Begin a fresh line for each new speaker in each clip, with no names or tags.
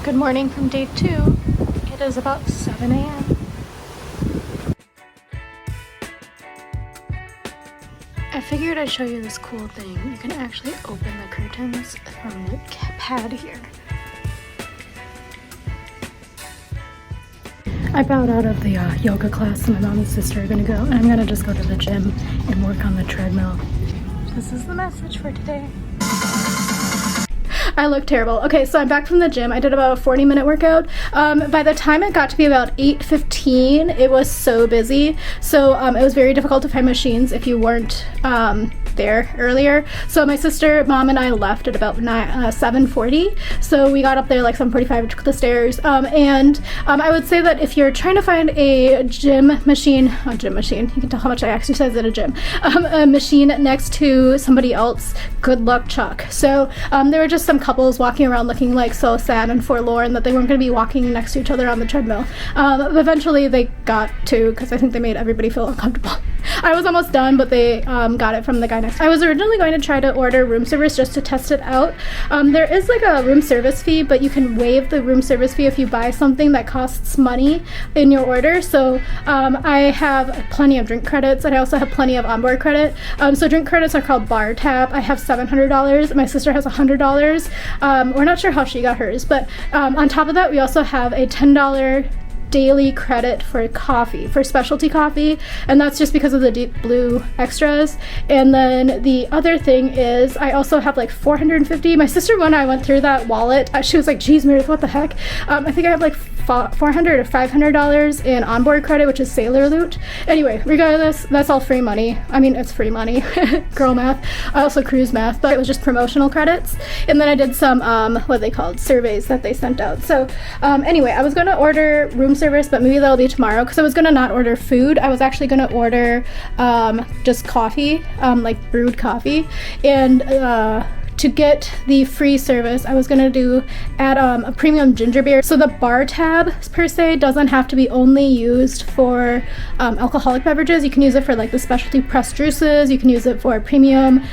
Good morning from day 2. It is about 7 a.m. I figured I'd show you this cool thing. You can actually open the curtains from the pad here. I bowed out of the yoga class, so my mom and sister are gonna go, and I'm gonna just go to the gym and work on the treadmill. This is the message for today. I look terrible. Okay, so I'm back from the gym. I did about a 40-minute workout. By the time it got to be about 8:15, it was so busy. So it was very difficult to find machines if you weren't there earlier. So my sister, mom, and I left at about 7:40. So we got up there like 7:45, took the stairs. I would say that if you're trying to find a gym machine, you can tell how much I exercise at a gym, a machine next to somebody else, good luck, Chuck. So there were just some couples walking around looking like so sad and forlorn that they weren't going to be walking next to each other on the treadmill. Eventually they got to, because I think they made everybody feel uncomfortable. I was almost done, but they got it from the guy next. I was originally going to try to order room service just to test it out. There is like a room service fee, but you can waive the room service fee if you buy something that costs money in your order. So I have plenty of drink credits, and I also have plenty of onboard credit. So drink credits are called bar tab. I have $700. My sister has $100. We're not sure how she got hers, but on top of that, we also have a $10 daily credit for coffee, for specialty coffee, and that's just because of the deep blue extras. And then the other thing is I also have like $450. My sister, when I went through that wallet, she was like, geez, Meredith, what the heck? I think I have like $400 or $500 in onboard credit, which is sailor loot. Anyway, regardless, that's all free money. I mean, it's free money. Girl math. I also cruise math, but it was just promotional credits. And then I did some what are they called, surveys that they sent out. So anyway, I was going to order room service, but maybe that'll be tomorrow, because I was going to not order food. I was actually going to order just coffee, like brewed coffee. And to get the free service, I was gonna add a premium ginger beer. So the bar tab per se doesn't have to be only used for alcoholic beverages. You can use it for like the specialty pressed juices. You can use it for premium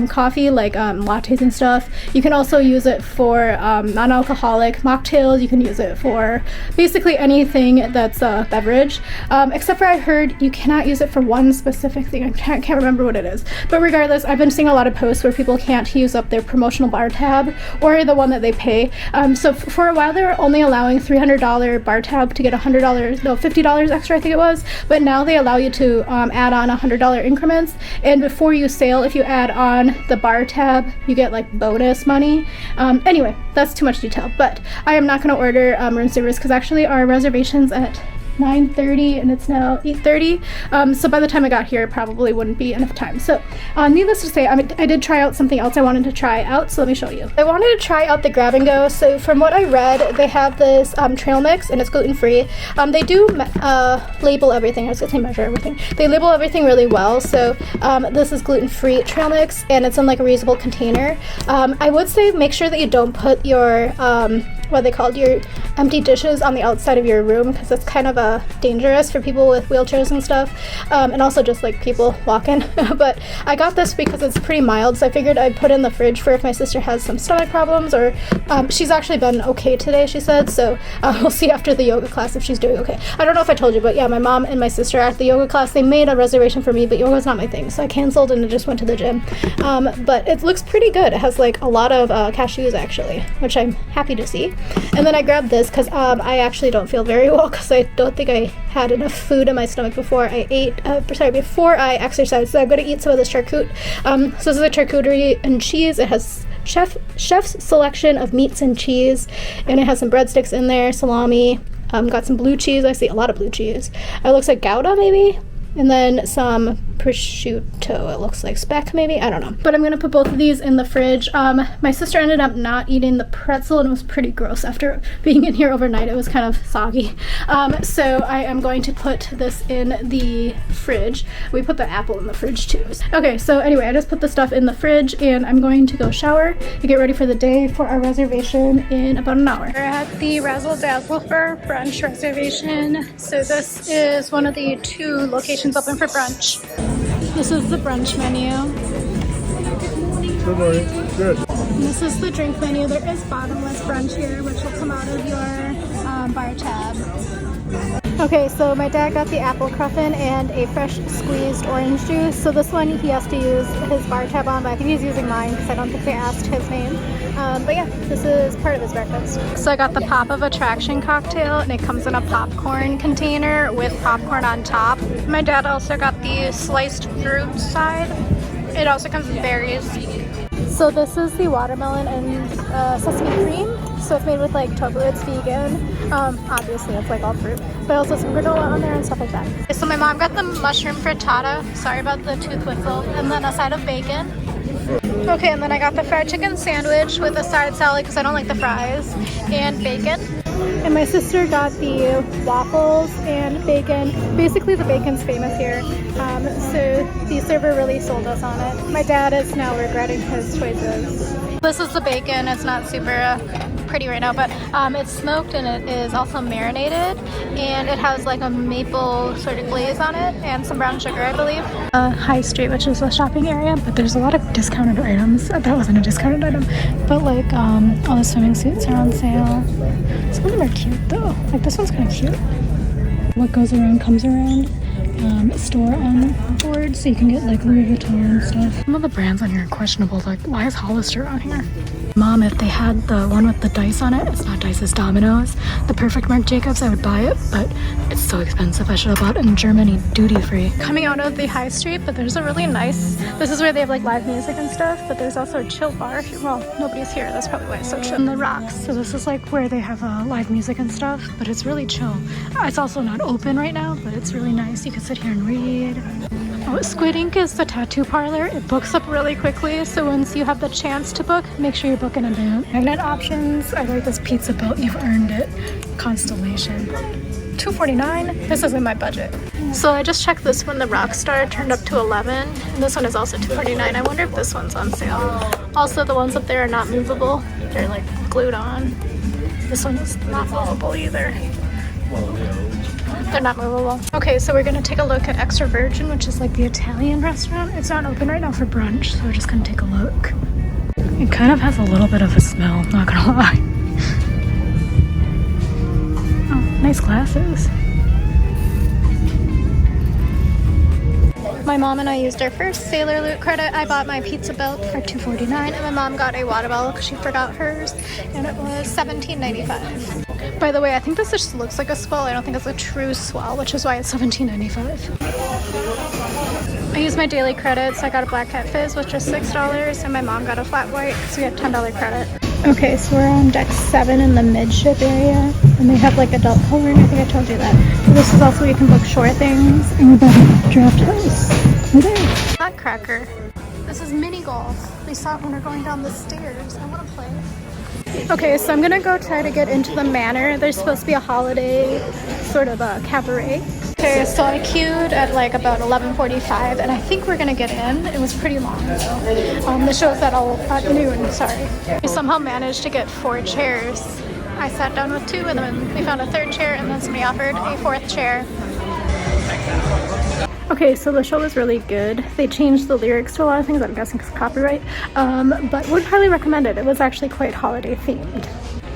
coffee, like lattes and stuff. You can also use it for non-alcoholic mocktails. You can use it for basically anything that's a beverage, except for I heard you cannot use it for one specific thing. I can't remember what it is. But regardless, I've been seeing a lot of posts where people can't use up their promotional bar tab or the one that they pay. So for a while they were only allowing $300 bar tab to get $50 extra, I think it was. But now they allow you to add on $100 increments. And before you sail, if you add on the bar tab, you get like bonus money. Anyway, that's too much detail. But I am not going to order room service, because actually our reservation's at 9:30 and it's now 8:30. So by the time I got here, it probably wouldn't be enough time. So needless to say, I did try out something else I wanted to try out, so let me show you. I wanted to try out the grab and go. So from what I read, they have this trail mix, and it's gluten-free. They do label everything. I was gonna say measure everything. They label everything really well. So this is gluten-free trail mix, and it's in like a reusable container. I would say make sure that you don't put your what they called your empty dishes on the outside of your room, because it's kind of dangerous for people with wheelchairs and stuff, and also just like people walking. But I got this because it's pretty mild, so I figured I'd put in the fridge for if my sister has some stomach problems, or she's actually been okay today, she said, so we'll see after the yoga class if she's doing okay. I don't know if I told you, but yeah, my mom and my sister at the yoga class, they made a reservation for me, but yoga's not my thing, so I canceled and I just went to the gym. But it looks pretty good. It has like a lot of cashews actually, which I'm happy to see. And then I grabbed this because I actually don't feel very well, because I don't think I had enough food in my stomach before I exercised. So I'm going to eat some of this charcuterie. So this is a charcuterie and cheese. It has chef's selection of meats and cheese, and it has some breadsticks in there, salami, got some blue cheese. I see a lot of blue cheese. It looks like Gouda maybe, and then some prosciutto, it looks like speck maybe, I don't know. But I'm gonna put both of these in the fridge. My sister ended up not eating the pretzel, and it was pretty gross after being in here overnight. It was kind of soggy. So I am going to put this in the fridge. We put the apple in the fridge too. Okay, so anyway, I just put the stuff in the fridge, and I'm going to go shower to get ready for the day for our reservation in about an hour. We're at the Razzle Dazzle for brunch reservation. So this is one of the 2 locations open for brunch. This is the brunch menu.
Good morning. Good.
And this is the drink menu. There is bottomless brunch here, which will come out of bar tab. Okay, so my dad got the apple cruffin and a fresh squeezed orange juice. So this one he has to use his bar tab on, but I think he's using mine because I don't think they asked his name. But yeah, this is part of his breakfast. So I got the Pop of Attraction cocktail, and it comes in a popcorn container with popcorn on top. My dad also got the sliced fruit side. It also comes with berries. So this is the watermelon and sesame cream. So it's made with like tofu, it's vegan. Obviously it's like all fruit, but also some granola on there and stuff like that. So my mom got the mushroom frittata, sorry about the tooth whistle, and then a side of bacon. Okay, and then I got the fried chicken sandwich with a side salad because I don't like the fries, and bacon. And my sister got the waffles and bacon. Basically the bacon's famous here, so the server really sold us on it. My dad is now regretting his choices. This is the bacon. It's not super pretty right now, but it's smoked and it is also marinated, and it has like a maple sort of glaze on it and some brown sugar, I believe. High Street, which is a shopping area, but there's a lot of discounted items. That wasn't a discounted item, but like all the swimming suits are on sale. Some of them are cute though. Like this one's kind of cute. What goes around comes around. Store on board, so you can get like Louis Vuitton and stuff. Some of the brands on here are questionable. Like, why is Hollister on here? Mom, if they had the one with the dice on it, it's not dice, it's dominoes. The perfect Marc Jacobs, I would buy it, but it's so expensive. I should have bought it in Germany, duty free. Coming out of the high street, but there's a really nice, this is where they have like live music and stuff, but there's also a chill bar. Well, nobody's here, that's probably why it's so chill. And the Rocks, so this is like where they have live music and stuff, but it's really chill. It's also not open right now, but it's really nice. You can sit here and read. Oh, Squid Ink is the tattoo parlor. It books up really quickly, so once you have the chance to book, make sure you book in advance. Magnet options. I like this pizza belt. You've earned it. Constellation. $2.49. This is in my budget. So I just checked this one. The Rockstar turned up to 11, and this one is also $2.49. I wonder if this one's on sale. Also, the ones up there are not movable. They're like glued on. This one is not movable either. They're not movable. Okay, so we're gonna take a look at Extra Virgin, which is like the Italian restaurant. It's not open right now for brunch, so we're just gonna take a look. It kind of has a little bit of a smell, not gonna lie. Oh, nice glasses. My mom and I used our first Sailor Loot credit. I bought my pizza belt for $2.49, and my mom got a water bottle because she forgot hers, and it was $17.95. By the way, I think this just looks like a swell. I don't think it's a true swell, which is why it's $17.95. I used my daily credits. I got a Black Cat Fizz, which was $6, and my mom got a Flat White, so we had $10 credit. Okay, so we're on deck 7 in the midship area, and they have like adult coloring. I think I told you that. So this is also where you can book shore things, and we're back at Draught House. We're there. Nutcracker. This is mini golf. We saw it when we're going down the stairs. I want to play. Okay, so I'm gonna go try to get into the Manor. There's supposed to be a holiday sort of a cabaret. Okay, so I queued at like about 11:45, and I think we're gonna get in. It was pretty long though. The show's at noon, sorry. We somehow managed to get 4 chairs. I sat down with 2, and then we found a 3rd chair, and then somebody offered a 4th chair. Okay, so the show was really good. They changed the lyrics to a lot of things, I'm guessing because of copyright, but would highly recommend it. It was actually quite holiday themed.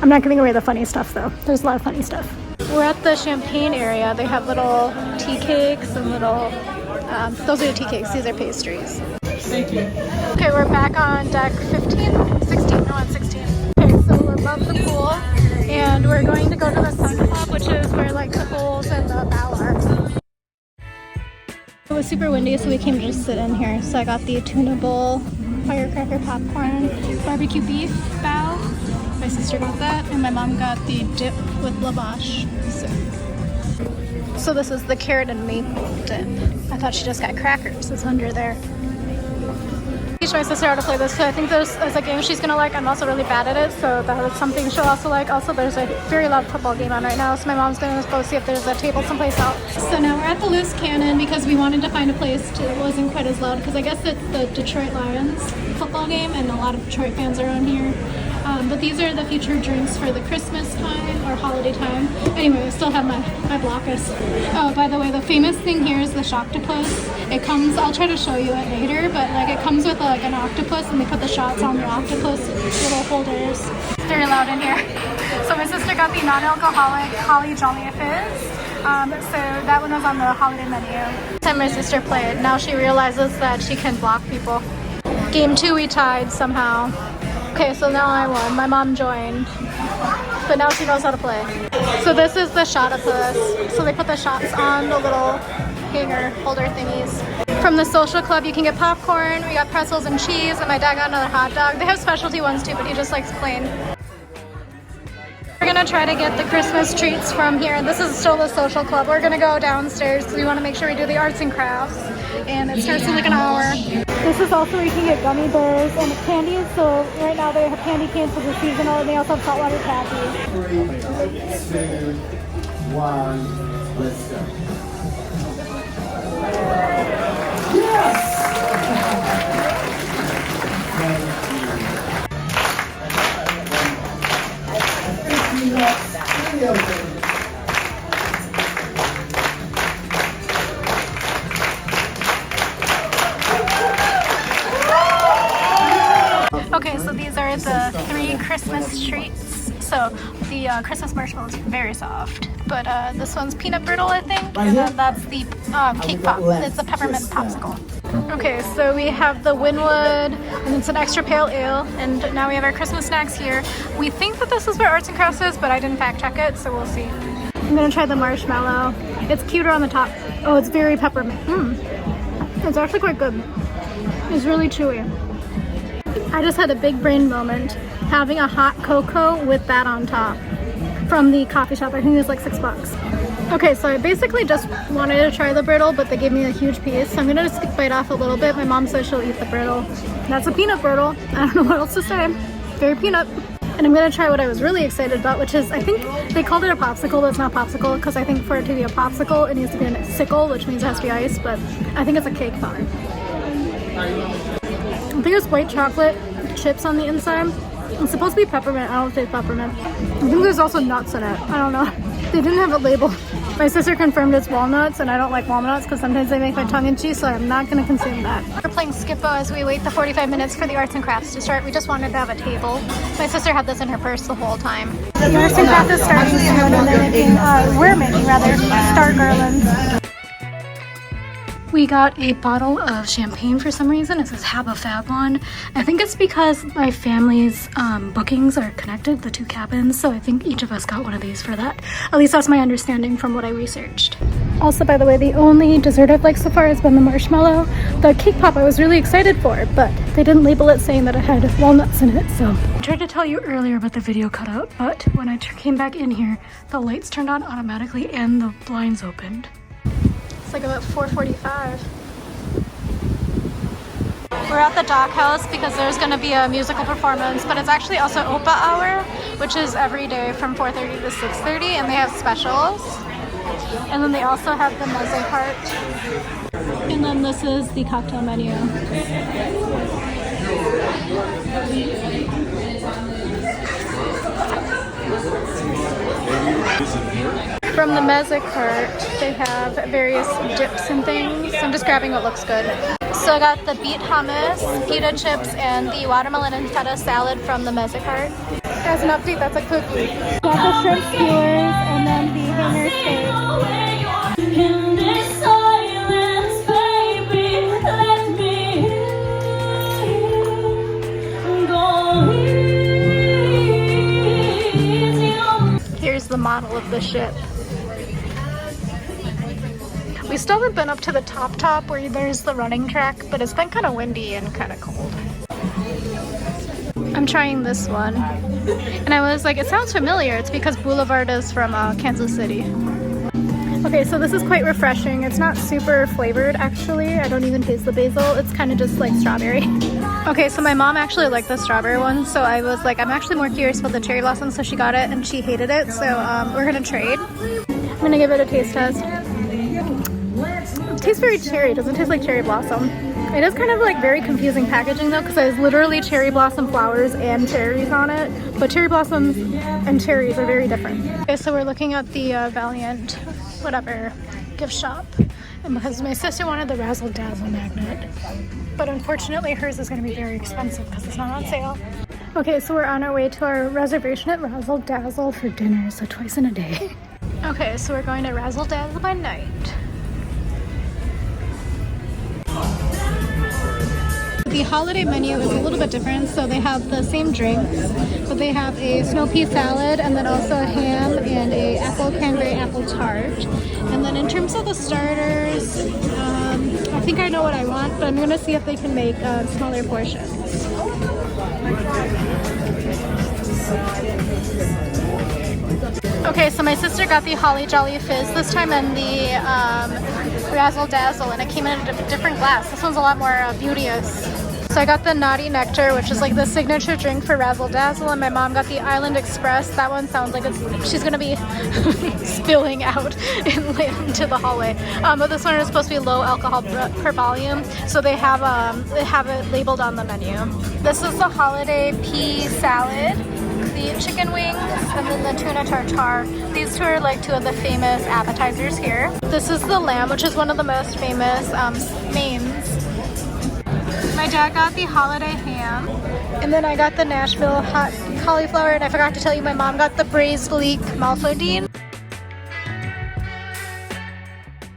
I'm not giving away the funny stuff though. There's a lot of funny stuff. We're at the champagne area. They have little tea cakes and little, those are the tea cakes, these are pastries. Thank you. Okay, we're back on deck 15, 16, no, on 16. Okay, so we're above the pool, and we're going to go to the Sun Club, which is where like the bowls and the bow are. It was super windy, so we came to just sit in here. So I got the tuna bowl, firecracker popcorn, barbecue beef bow. My sister got that, and my mom got the dip with lavash. So this is the carrot and maple dip. I thought she just got crackers. It's under there. Teach my sister how to play this, so I think this is a game she's gonna like. I'm also really bad at it, so that is something she'll also like. Also, there's a very loud football game on right now, so my mom's gonna go see if there's a table someplace else. So now we're at the Loose Cannon because we wanted to find a place that wasn't quite as loud, because I guess it's the Detroit Lions football game, and a lot of Detroit fans are on here. But these are the featured drinks for the Christmas time or holiday time. Anyway, I still have my Blockus. Oh, by the way, the famous thing here is the Shocktopus. It comes, I'll try to show you it later, but like it comes with like an octopus, and they put the shots on the octopus little holders. It's very loud in here. So my sister got the non-alcoholic Holly Jolly Fizz. So that one was on the holiday menu. Time my sister played, now she realizes that she can block people. Game 2 we tied somehow. Okay, so now I won. My mom joined, but now she knows how to play. So this is the shot-a-puss. So they put the shots on the little hanger holder thingies. From the social club, you can get popcorn. We got pretzels and cheese, and my dad got another hot dog. They have specialty ones too, but he just likes plain. We're gonna try to get the Christmas treats from here. This is still the social club. We're gonna go downstairs because we want to make sure we do the arts and crafts, and it starts in like an hour. This is also where you can get gummy bears and candies. So right now they have candy canes because it's seasonal, and they also have saltwater taffy.
3, 2, 1, let's go. Yes!
Okay, so these are the 3 Christmas treats. So the Christmas marshmallow is very soft, but this one's peanut brittle, I think, and then that's the cake pop. It's a peppermint popsicle. Okay, so we have the Winwood, and it's an extra pale ale, and now we have our Christmas snacks here. We think that this is where arts and crafts is, but I didn't fact check it, so we'll see. I'm gonna try the marshmallow. It's cuter on the top. Oh, it's very peppermint. It's actually quite good. It's really chewy. I just had a big brain moment having a hot cocoa with that on top from the coffee shop. I think it was like $6. Okay, so I basically just wanted to try the brittle, but they gave me a huge piece. So I'm gonna just bite off a little bit. My mom says she'll eat the brittle. That's a peanut brittle. I don't know what else to say. Very peanut. And I'm gonna try what I was really excited about, which is, I think they called it a popsicle, but it's not popsicle, because I think for it to be a popsicle, it needs to be a sickle, which means it has to be ice, but I think it's a cake pop. I think it's white chocolate chips on the inside. It's supposed to be peppermint. I don't taste peppermint. I think there's also nuts in it. I don't know. They didn't have it labeled. My sister confirmed it's walnuts, and I don't like walnuts because sometimes they make my tongue itchy, so I'm not going to consume that. We're playing Skip-Bo as we wait the 45 minutes for the arts and crafts to start. We just wanted to have a table. My sister had this in her purse the whole time. The arts and crafts is starting soon, and we're making star garlands. We got a bottle of champagne for some reason. It says Have a Fab one. I think it's because my family's bookings are connected, the 2 cabins, so I think each of us got one of these for that. At least that's my understanding from what I researched. Also, by the way, the only dessert I've liked so far has been the marshmallow. The cake pop I was really excited for, but they didn't label it saying that it had walnuts in it, so. I tried to tell you earlier, but the video cut out, but when I came back in here, the lights turned on automatically and the blinds opened. It's like about 4:45. We're at the Dock House because there's going to be a musical performance, but it's actually also Opa Hour, which is every day from 4:30 to 6:30, and they have specials. And then they also have the meze part. And then this is the cocktail menu. From the meze cart, they have various dips and things. I'm just grabbing what looks good. So I got the beet hummus, pita chips, and the watermelon and feta salad from the meze cart. As an update, that's a cookie. Got the shrimp skewers and then the hanger steak. In this silence, baby, let me go easy. Here's the model of the ship. We still haven't been up to the top where there's the running track, but it's been kind of windy and kind of cold. I'm trying this one, and I was like, it sounds familiar. It's because Boulevard is from Kansas City. Okay, so this is quite refreshing. It's not super flavored, actually. I don't even taste the basil. It's kind of just like strawberry. Okay, so my mom actually liked the strawberry one, so I was like, I'm actually more curious about the cherry blossom, so she got it, and she hated it, so we're gonna trade. I'm gonna give it a taste test. It tastes very cherry. It doesn't taste like cherry blossom. It is kind of like very confusing packaging though, because there's literally cherry blossom flowers and cherries on it, but cherry blossoms and cherries are very different. Okay, so we're looking at the Valiant, whatever, gift shop, and because my sister wanted the Razzle Dazzle magnet, but unfortunately hers is going to be very expensive because it's not on sale. Okay, so we're on our way to our reservation at Razzle Dazzle for dinner, so twice in a day. Okay, so we're going to Razzle Dazzle by night. The holiday menu is a little bit different, so they have the same drinks, but they have a snow pea salad and then also a ham and a apple cranberry apple tart. And then in terms of the starters, I think I know what I want, but I'm going to see if they can make smaller portions. Okay, so my sister got the Holly Jolly Fizz this time and the Razzle Dazzle, and it came in a different glass. This one's a lot more beauteous. So I got the Naughty Nectar, which is like the signature drink for Razzle Dazzle, and my mom got the Island Express. That one sounds like she's gonna be spilling out into the hallway. But this one is supposed to be low alcohol per volume, so they have it labeled on the menu. This is the holiday pea salad, the chicken wings, and then the tuna tartare. These two are like two of the famous appetizers here. This is the lamb, which is one of the most famous mains. My dad got the holiday ham, and then I got the Nashville hot cauliflower, and I forgot to tell you my mom got the braised leek malfodine.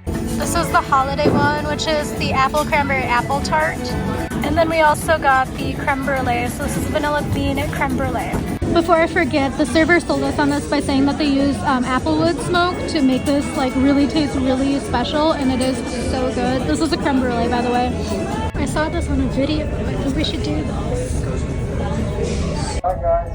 This is the holiday one, which is the apple cranberry apple tart. And then we also got the creme brulee, so this is vanilla bean creme brulee. Before I forget, the server sold us on this by saying that they use applewood smoke to make this like really taste really special, and it is so good. This is a creme brulee, by the way. I saw this on a video. I think we should do this.
Hi guys.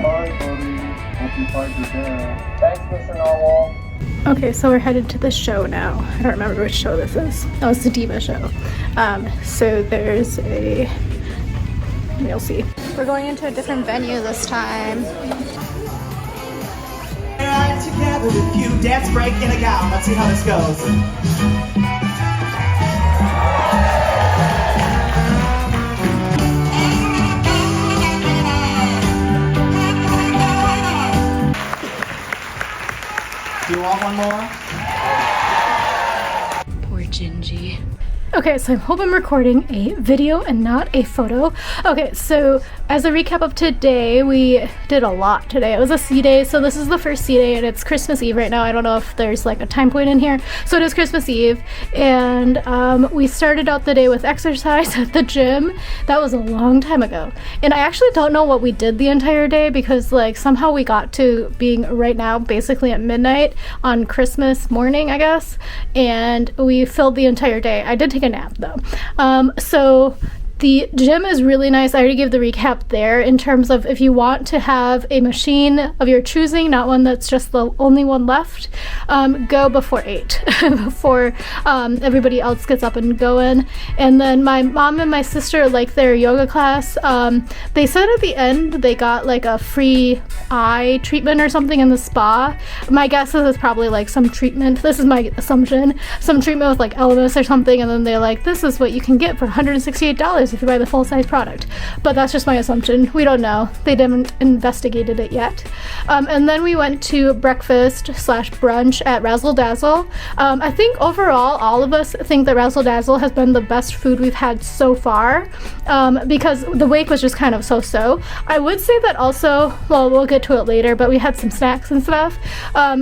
Bye, buddy. Hope you find your dad. Thanks, Mr. Narwhal.
Okay, so we're headed to the show now. I don't remember which show this is. Oh, it's the Diva Show. So there's a... You'll see. We're going into a different venue this time.
I'm together with you, dance break in a gown. Let's see how this goes. Do you want one more?
Poor Gingy. Okay, so I hope I'm recording a video and not a photo. Okay, so as a recap of today, we did a lot today. It was a C day, so this is the first C day, and it's Christmas Eve right now. I don't know if there's like a time point in here. So it is Christmas Eve, and we started out the day with exercise at the gym. That was a long time ago. And I actually don't know what we did the entire day, because like somehow we got to being right now basically at midnight on Christmas morning, I guess, and we filled the entire day. I did take a nap though. So the gym is really nice. I already gave the recap there in terms of if you want to have a machine of your choosing, not one that's just the only one left, go before 8, before everybody else gets up and going. And then my mom and my sister like their yoga class. They said at the end they got like a free eye treatment or something in the spa. My guess is it's probably like some treatment. This is my assumption. Some treatment with like Elvis or something, and then they're like, this is what you can get for $168 if you buy the full-size product. But that's just my assumption. We don't know. They haven't investigated it yet. And then we went to breakfast / brunch at Razzle Dazzle. I think overall all of us think that Razzle Dazzle has been the best food we've had so far, because the wake was just kind of so-so. I would say that also, well, we'll get to it later, but we had some snacks and stuff.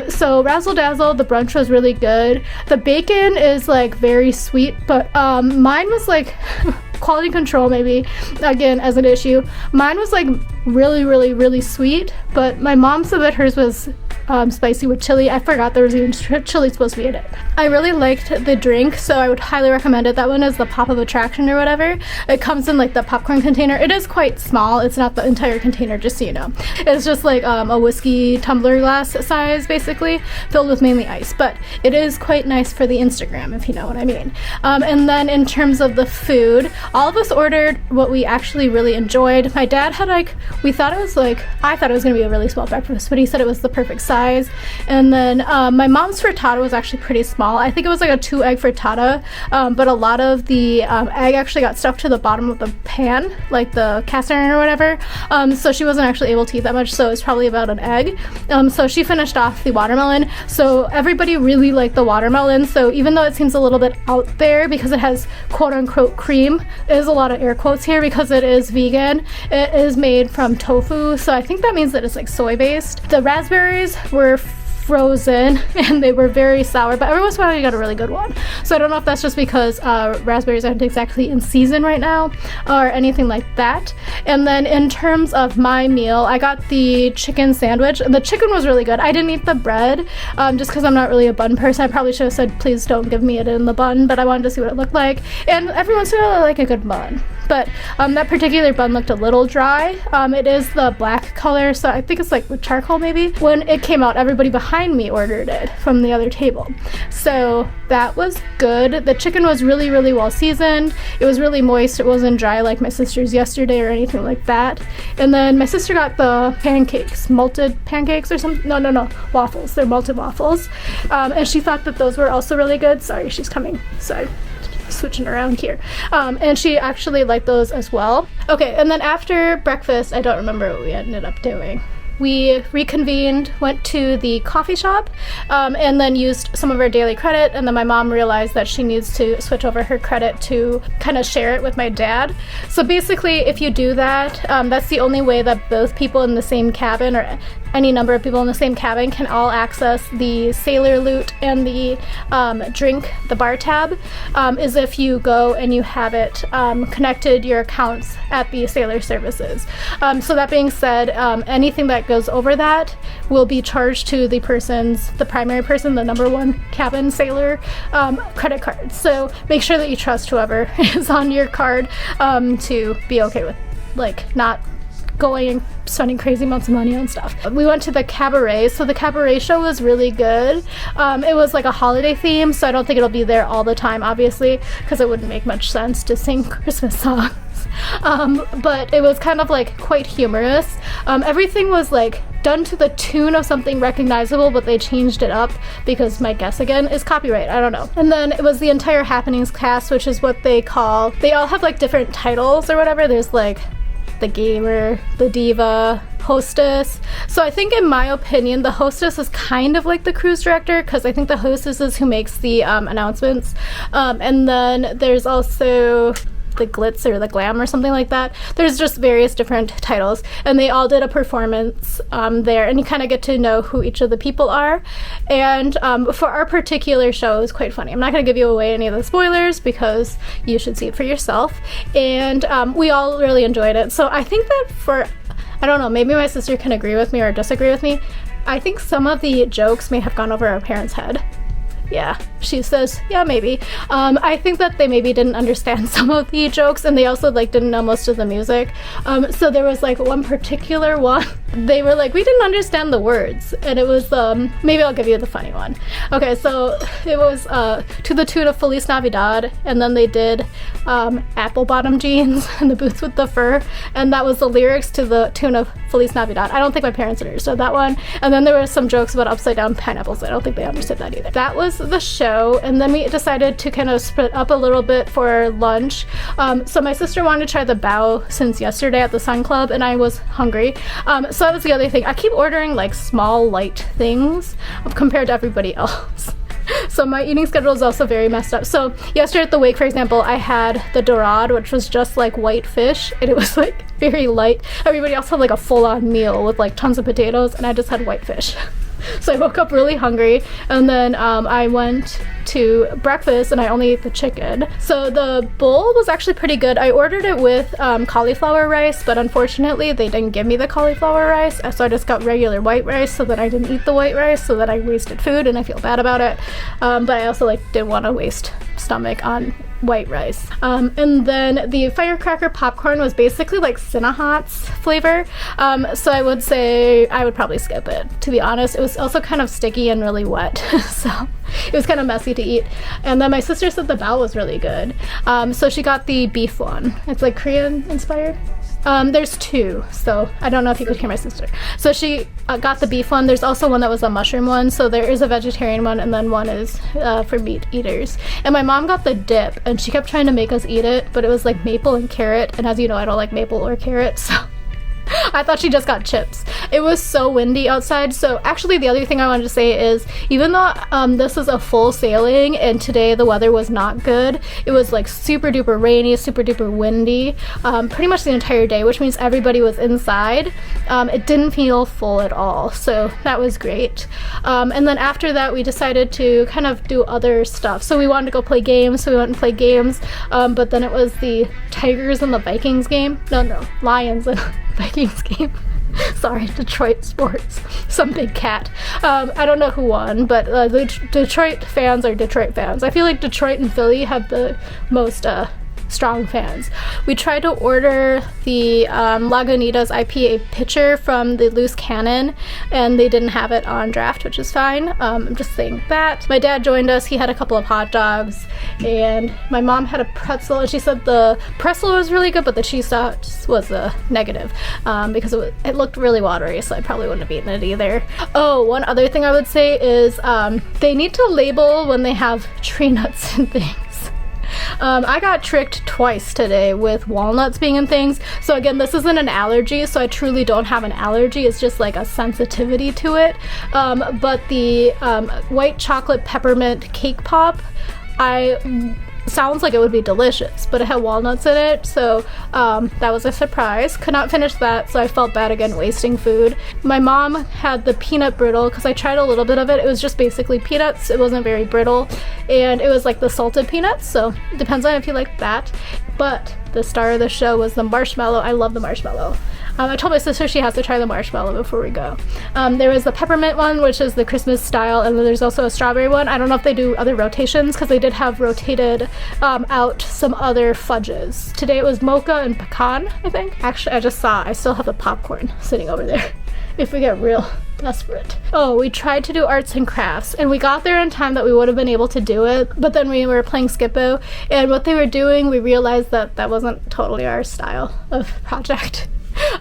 So Razzle Dazzle, the brunch was really good. The bacon is like very sweet, but mine was like quality control maybe again as an issue. Mine was like really sweet, but my mom said that hers was spicy with chili. I forgot there was even chili supposed to be in it. I really liked the drink, so I would highly recommend it. That one is the Pop of Attraction or whatever. It comes in like the popcorn container. It is quite small. It's not the entire container, just so you know. It's just like a whiskey tumbler glass size basically, filled with mainly ice, but it is quite nice for the Instagram, if you know what I mean. And then in terms of the food, all of us ordered what we actually really enjoyed. My dad had like, I thought it was gonna be a really small breakfast, but he said it was the perfect size. size. And then my mom's frittata was actually pretty small. I think it was like a 2-egg frittata, but a lot of the egg actually got stuck to the bottom of the pan, like the cast iron or whatever. So she wasn't actually able to eat that much, so it's probably about an egg. So she finished off the watermelon. So everybody really liked the watermelon. So even though it seems a little bit out there because it has quote unquote cream, it is a lot of air quotes here because it is vegan. It is made from tofu, so I think that means that it's like soy based. The raspberries were frozen and they were very sour, but every once in a while you got a really good one. So I don't know if that's just because raspberries aren't exactly in season right now or anything like that. And then in terms of my meal, I got the chicken sandwich, and the chicken was really good. I didn't eat the bread just because I'm not really a bun person. I probably should have said please don't give me it in the bun, but I wanted to see what it looked like. And every once in a while I like a good bun, but that particular bun looked a little dry. It is the black color, so I think it's like with charcoal maybe. When it came out, everybody behind me ordered it from the other table, so that was good. The chicken was really, really well seasoned. It was really moist. It wasn't dry like my sister's yesterday or anything like that. And then my sister got the pancakes, malted pancakes or something. No, waffles. They're malted waffles, and she thought that those were also really good. Sorry, she's coming. Sorry, switching around here. And she actually liked those as well. Okay, and then after breakfast, I don't remember what we ended up doing. We reconvened, went to the coffee shop, and then used some of our daily credit, and then my mom realized that she needs to switch over her credit to kind of share it with my dad. So basically, if you do that, that's the only way that both people in the same cabin, or any number of people in the same cabin, can all access the sailor loot and the drink, the bar tab, is if you go and you have it connected your accounts at the sailor services. So that being said, anything that goes over that will be charged to the primary person, the number one cabin sailor credit card. So make sure that you trust whoever is on your card to be okay with like not going and spending crazy amounts of money on stuff. We went to the cabaret, so the cabaret show was really good. It was like a holiday theme, so I don't think it'll be there all the time, obviously, because it wouldn't make much sense to sing Christmas songs. But it was kind of like quite humorous. Everything was like done to the tune of something recognizable, but they changed it up because my guess again is copyright. I don't know. And then it was the entire happenings cast, which is what they all have like different titles or whatever. There's like the gamer, the diva, hostess. So I think in my opinion the hostess is kind of like the cruise director, because I think the hostess is who makes the announcements, and then there's also the glitz or the glam or something like that. There's just various different titles, and they all did a performance there, and you kind of get to know who each of the people are. And for our particular show, it was quite funny. I'm not going to give you away any of the spoilers because you should see it for yourself, and we all really enjoyed it. So I think that I don't know, maybe my sister can agree with me or disagree with me. I think some of the jokes may have gone over our parents' head. Yeah, she says, yeah, maybe. I think that they maybe didn't understand some of the jokes, and they also like didn't know most of the music. So there was like one particular one, they were like, we didn't understand the words, and it was, maybe I'll give you the funny one. Okay, so it was to the tune of Feliz Navidad, and then they did apple bottom jeans and the boots with the fur, and that was the lyrics to the tune of Feliz Navidad. I don't think my parents understood that one. And then there were some jokes about upside down pineapples. I don't think they understood that either. That was the show, and then we decided to kind of split up a little bit for lunch. So my sister wanted to try the bao since yesterday at the Sun Club, and I was hungry. So that was the other thing. I keep ordering like small, light things compared to everybody else. So my eating schedule is also very messed up. So yesterday at the wake, for example, I had the dorade, which was just like white fish, and it was like very light. Everybody else had like a full-on meal with like tons of potatoes, and I just had white fish. So I woke up really hungry, and then I went to breakfast and I only ate the chicken. So the bowl was actually pretty good. I ordered it with cauliflower rice, but unfortunately they didn't give me the cauliflower rice, so I just got regular white rice so that I didn't eat the white rice, so that I wasted food, and I feel bad about it. But I also like didn't want to waste stomach on white rice. And then the firecracker popcorn was basically like Cinnahot's flavor. So I would say I would probably skip it, to be honest. It was also kind of sticky and really wet, so it was kind of messy to eat. And then my sister said the bao was really good. So she got the beef one. It's like Korean inspired. There's two, so I don't know if you could hear my sister. So she got the beef one. There's also one that was a mushroom one, so there is a vegetarian one, and then one is for meat eaters. And my mom got the dip, and she kept trying to make us eat it, but it was like maple and carrot, and as you know, I don't like maple or carrot, so I thought she just got chips. It was so windy outside. So actually the other thing I wanted to say is, even though this is a full sailing and today the weather was not good, it was like super duper rainy, super duper windy, pretty much the entire day, which means everybody was inside. It didn't feel full at all, so that was great. And then after that we decided to kind of do other stuff. So we wanted to go play games, so we went and played games, but then it was the Tigers and the Vikings game. No, Lions and Vikings game. Sorry, Detroit sports. Some big cat. I don't know who won, but the Detroit fans are Detroit fans. I feel like Detroit and Philly have the most strong fans. We tried to order the Lagunitas IPA pitcher from the Loose Cannon, and they didn't have it on draft, which is fine. I'm just saying that. My dad joined us. He had a couple of hot dogs, and my mom had a pretzel, and she said the pretzel was really good, but the cheese sauce was a negative because it looked really watery, so I probably wouldn't have eaten it either. Oh, one other thing I would say is they need to label when they have tree nuts and things. I got tricked twice today with walnuts being in things. So again, this isn't an allergy, so I truly don't have an allergy. It's just like a sensitivity to it. But the white chocolate peppermint cake pop, sounds like it would be delicious, but it had walnuts in it, so that was a surprise. Could not finish that, so I felt bad again wasting food. My mom had the peanut brittle, because I tried a little bit of it. It was just basically peanuts. It wasn't very brittle, and it was like the salted peanuts, so it depends on if you like that. But the star of the show was the marshmallow. I love the marshmallow. I told my sister she has to try the marshmallow before we go. There was the peppermint one, which is the Christmas style, and then there's also a strawberry one. I don't know if they do other rotations, because they did have rotated out some other fudges. Today it was mocha and pecan, I think. Actually, I still have the popcorn sitting over there if we get real desperate. Oh, we tried to do arts and crafts, and we got there in time that we would have been able to do it, but then we were playing Skippo, and what they were doing, we realized that that wasn't totally our style of project.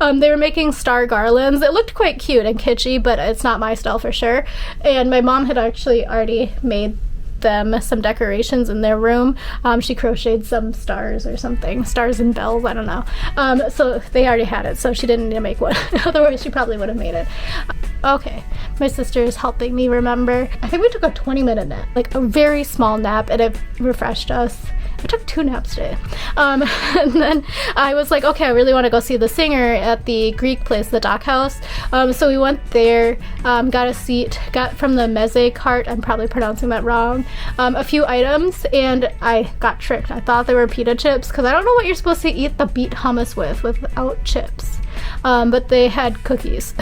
They were making star garlands. It looked quite cute and kitschy, but it's not my style for sure. And my mom had actually already made them some decorations in their room. She crocheted some stars or something. Stars and bells, I don't know. So they already had it, so she didn't need to make one. Otherwise, she probably would have made it. Okay, my sister is helping me remember. I think we took a 20-minute nap, like a very small nap, and it refreshed us. I took 2 naps today. And then I was like, okay, I really want to go see the singer at the Greek place, the Dock House. So we went there, got a seat, got from the meze cart, I'm probably pronouncing that wrong, a few items, and I got tricked. I thought they were pita chips, because I don't know what you're supposed to eat the beet hummus with without chips. But they had cookies.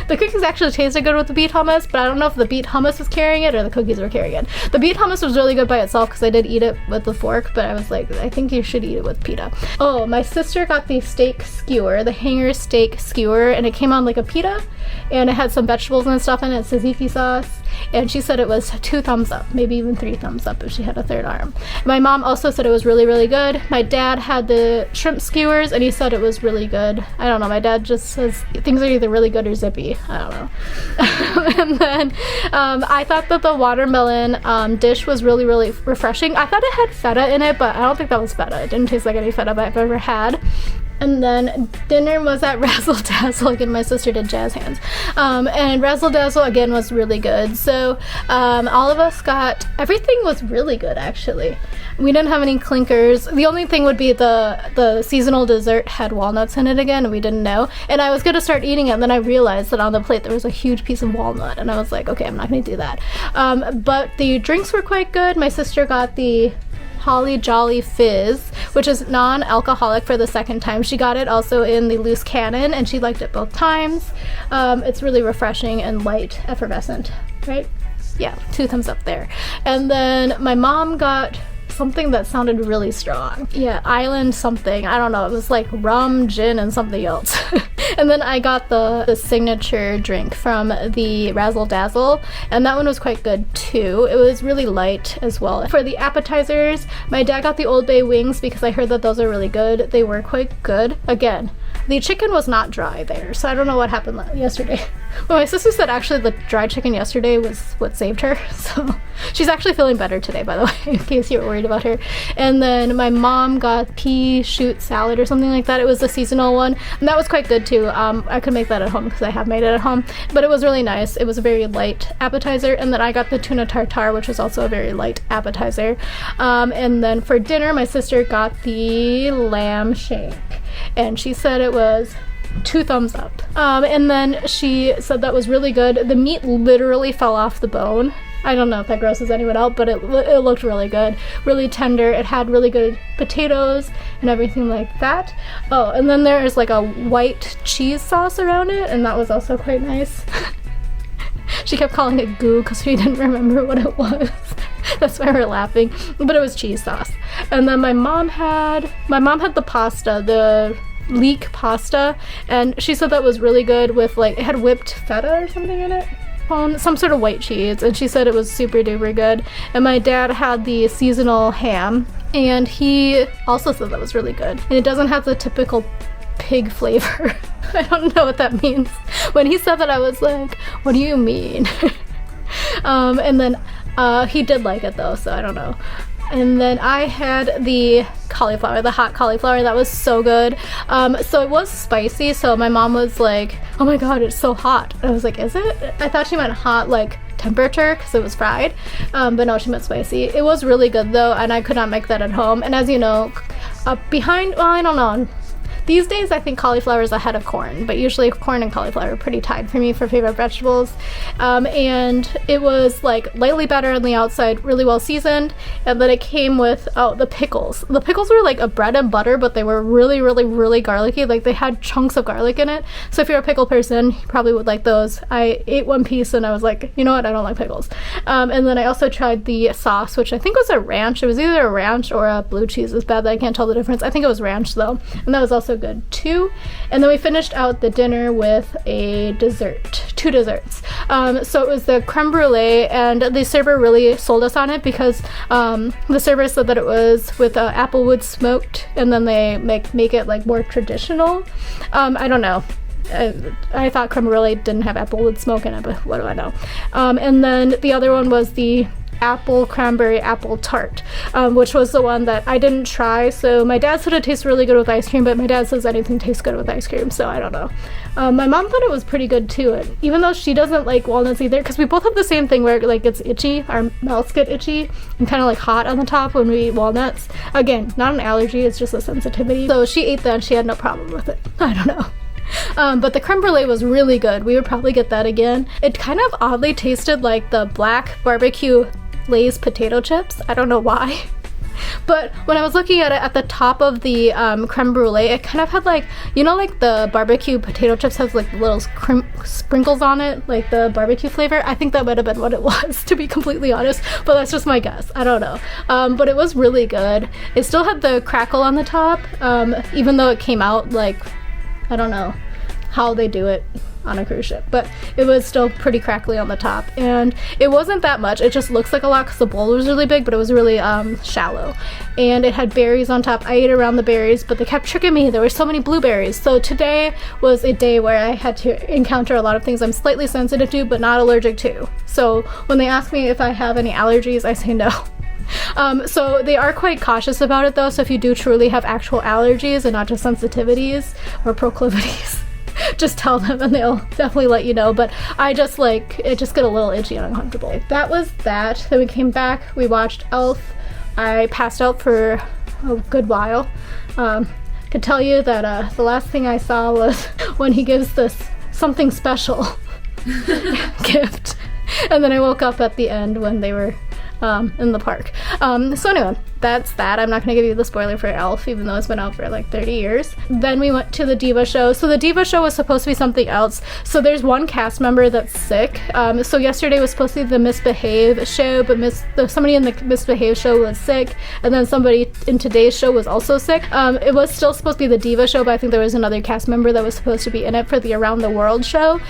The cookies actually tasted good with the beet hummus, but I don't know if the beet hummus was carrying it or the cookies were carrying it. The beet hummus was really good by itself because I did eat it with the fork, but I was like, I think you should eat it with pita. Oh, my sister got the steak skewer, the hanger steak skewer, and it came on like a pita, and it had some vegetables and stuff in it, tzatziki sauce, and she said it was 2 thumbs up, maybe even 3 thumbs up if she had a third arm. My mom also said it was really, really good. My dad had the shrimp skewers, and he said it was really good. I don't know, my dad just says things are either really good or zippy. I don't know. And then I thought that the watermelon dish was really, really refreshing. I thought it had feta in it, but I don't think that was feta. It didn't taste like any feta I've ever had. And then dinner was at Razzle Dazzle. Again, my sister did jazz hands. And Razzle Dazzle, again, was really good. So all of us everything was really good, actually. We didn't have any clinkers. The only thing would be the seasonal dessert had walnuts in it again, and we didn't know. And I was going to start eating it, and then I realized that on the plate there was a huge piece of walnut, and I was like, okay, I'm not going to do that. But the drinks were quite good. My sister got the Holly Jolly Fizz, which is non-alcoholic for the second time. She got it also in the Loose Cannon, and she liked it both times. It's really refreshing and light, effervescent, right? Yeah, 2 thumbs up there. And then my mom got something that sounded really strong. Yeah, island something. I don't know. It was like rum, gin, and something else. And And then I got the signature drink from the Razzle Dazzle, and that one was quite good too. It was really light as well. For the appetizers, my dad got the Old Bay wings because I heard that those are really good. They were quite good. Again, the chicken was not dry there, so I don't know what happened yesterday. But my sister said actually the dry chicken yesterday was what saved her, so she's actually feeling better today, by the way, in case you were worried about her. And then my mom got pea shoot salad or something like that. It was the seasonal one, and that was quite good too. I could make that at home because I have made it at home, but it was really nice. It was a very light appetizer. And then I got the tuna tartare, which was also a very light appetizer. And then for dinner, my sister got the lamb shank, and she said it was 2 thumbs up. And then she said that was really good. The meat literally fell off the bone. I don't know if that grosses anyone out, but it looked really good, really tender. It had really good potatoes and everything like that. Oh, and then there's like a white cheese sauce around it, and that was also quite nice. She kept calling it goo because she didn't remember what it was. That's why we're laughing, but it was cheese sauce. And then my mom had the pasta, the leek pasta, and she said that was really good with like, it had whipped feta or something in it, some sort of white cheese, and she said it was super duper good. And my dad had the seasonal ham, and he also said that was really good, and it doesn't have the typical pig flavor. I don't know what that means. When he said that, I was like, what do you mean? And then he did like it though, so I don't know. And then I had the cauliflower, the hot cauliflower. That was so good. So it was spicy, so my mom was like, oh my god, it's so hot. And I was like, is it? I thought she meant hot like temperature because it was fried, but no, she meant spicy. It was really good though, and I could not make that at home. And as you know, well, I don't know. These days, I think cauliflower is ahead of corn, but usually corn and cauliflower are pretty tied for me for favorite vegetables. And it was like lightly battered on the outside, really well seasoned, and then it came with, the pickles. The pickles were like a bread and butter, but they were really, really, really garlicky. Like they had chunks of garlic in it. So if you're a pickle person, you probably would like those. I ate one piece and I was like, you know what, I don't like pickles. And then I also tried the sauce, which I think was a ranch. It was either a ranch or a blue cheese. It's bad that I can't tell the difference. I think it was ranch though, and that was also good too. And then we finished out the dinner with a dessert, 2 desserts. So it was the creme brulee, and the server really sold us on it because the server said that it was with applewood smoked, and then they make it like more traditional. I don't know. I thought creme brulee didn't have applewood smoke in it, but what do I know? And then the other one was the apple cranberry apple tart, which was the one that I didn't try. So my dad said it tastes really good with ice cream, but my dad says anything tastes good with ice cream, so I don't know. My mom thought it was pretty good too, and even though she doesn't like walnuts either, because we both have the same thing where like it's itchy, our mouths get itchy and kind of like hot on the top when we eat walnuts. Again, not an allergy, it's just a sensitivity. So she ate that and she had no problem with it. I don't know. But the creme brulee was really good. We would probably get that again. It kind of oddly tasted like the black barbecue Lay's potato chips. I don't know why. But when I was looking at it at the top of the creme brulee, it kind of had like, you know, like the barbecue potato chips has like little sprinkles on it, like the barbecue flavor. I think that might have been what it was, to be completely honest, but that's just my guess. I don't know. But it was really good. It still had the crackle on the top, even though it came out like, I don't know how they do it on a cruise ship, but it was still pretty crackly on the top, and it wasn't that much. It just looks like a lot because the bowl was really big, but it was really shallow, and it had berries on top. I ate around the berries, but they kept tricking me. There were so many blueberries. So today was a day where I had to encounter a lot of things I'm slightly sensitive to but not allergic to. So when they ask me if I have any allergies, I say no. So they are quite cautious about it though, so if you do truly have actual allergies and not just sensitivities or proclivities, just tell them and they'll definitely let you know. But I just it just get a little itchy and uncomfortable. That was that. Then we came back, we watched Elf. I passed out for a good while. Could tell you that the last thing I saw was when he gives this something special gift, and then I woke up at the end when they were in the park. So anyway, that's that. I'm not gonna give you the spoiler for Elf, even though it's been out for like 30 years. Then we went to the Diva Show. So the Diva Show was supposed to be something else. So there's one cast member that's sick. So yesterday was supposed to be the Misbehave show, but somebody in the Misbehave show was sick, and then somebody in today's show was also sick. It was still supposed to be the Diva Show, but I think there was another cast member that was supposed to be in it for the Around the World show.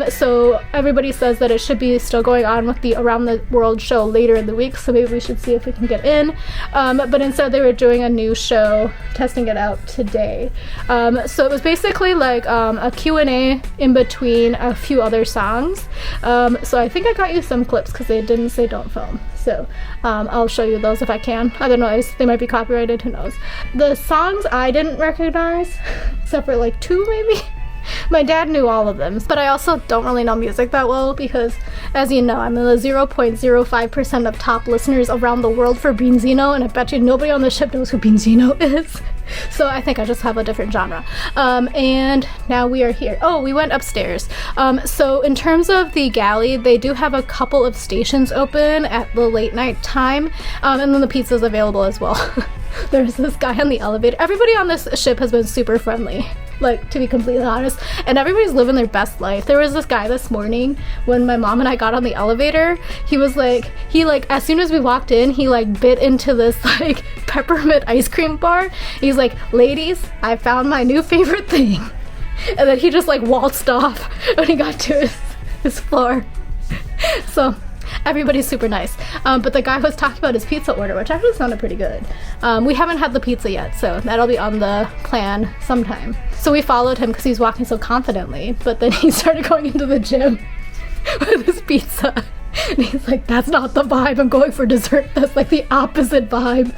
So everybody says that it should be still going on with the Around the World show later in the week, so maybe we should see if we can get in. But instead they were doing a new show, testing it out today. So it was basically like a Q&A in between a few other songs. So I think I got you some clips because they didn't say don't film. So I'll show you those if I can. I don't know, they might be copyrighted, who knows. The songs I didn't recognize, except for like 2 maybe. My dad knew all of them, but I also don't really know music that well because, as you know, I'm in the 0.05% of top listeners around the world for Beanzino, and I bet you nobody on the ship knows who Beanzino is. So I think I just have a different genre. And now we are here. Oh, we went upstairs. So in terms of the galley, they do have a couple of stations open at the late night time, and then the pizza's available as well. There's this guy on the elevator. Everybody on this ship has been super friendly, like, to be completely honest, and everybody's living their best life. There was this guy this morning when my mom and I got on the elevator. He as soon as we walked in, he like bit into this like peppermint ice cream bar. He's like, ladies, I found my new favorite thing. And then he just like waltzed off when he got to his floor. So everybody's super nice. But the guy was talking about his pizza order, which actually sounded pretty good. We haven't had the pizza yet, so that'll be on the plan sometime. So we followed him because he's walking so confidently, but then he started going into the gym with his pizza. And he's like, that's not the vibe, I'm going for dessert. That's like the opposite vibe.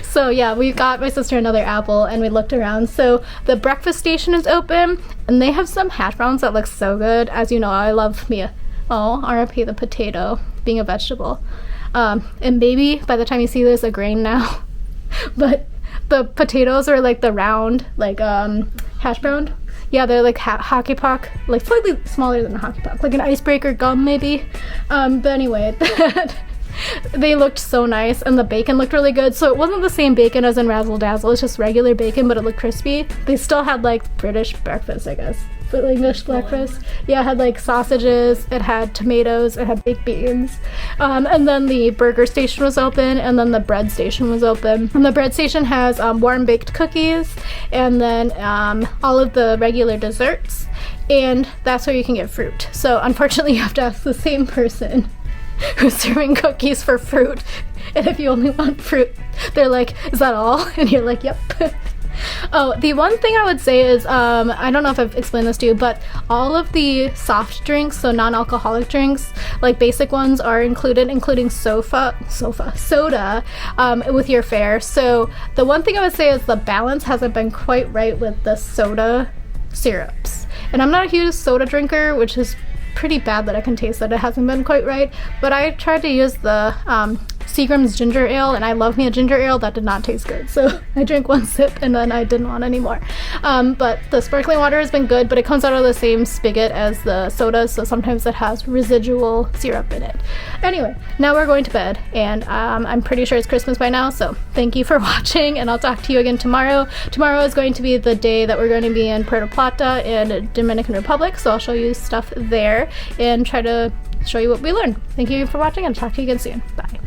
So yeah, we got my sister another apple and we looked around. So the breakfast station is open and they have some hash browns that look so good. As you know, I love Mia. Oh, RIP the potato being a vegetable. And maybe by the time you see this, a grain now. But the potatoes are like the round, like hash brown. Yeah, they're like hockey puck, like slightly smaller than a hockey puck, like an icebreaker gum maybe. But anyway, they looked so nice and the bacon looked really good. So it wasn't the same bacon as in Razzle Dazzle, it's just regular bacon, but it looked crispy. They still had like British breakfast, I guess. But English breakfast. Yeah, it had like sausages, it had tomatoes, it had baked beans. And then the burger station was open, and then the bread station was open. And the bread station has warm baked cookies, and then all of the regular desserts, and that's where you can get fruit. So unfortunately you have to ask the same person who's serving cookies for fruit. And if you only want fruit, they're like, is that all? And you're like, yep. Oh, the one thing I would say is, I don't know if I've explained this to you, but all of the soft drinks, so non-alcoholic drinks, like basic ones, are included, including soda, with your fare. So the one thing I would say is the balance hasn't been quite right with the soda syrups. And I'm not a huge soda drinker, which is pretty bad that I can taste that it hasn't been quite right, but I tried to use the Seagram's ginger ale, and I love me a ginger ale. That did not taste good, so I drank one sip and then I didn't want any more. But the sparkling water has been good, but it comes out of the same spigot as the sodas, so sometimes it has residual syrup in it. Anyway, now we're going to bed, and I'm pretty sure it's Christmas by now, so thank you for watching, and I'll talk to you again tomorrow. Tomorrow is going to be the day that we're going to be in Puerto Plata and Dominican Republic, so I'll show you stuff there and try to show you what we learned. Thank you for watching, and talk to you again soon. Bye.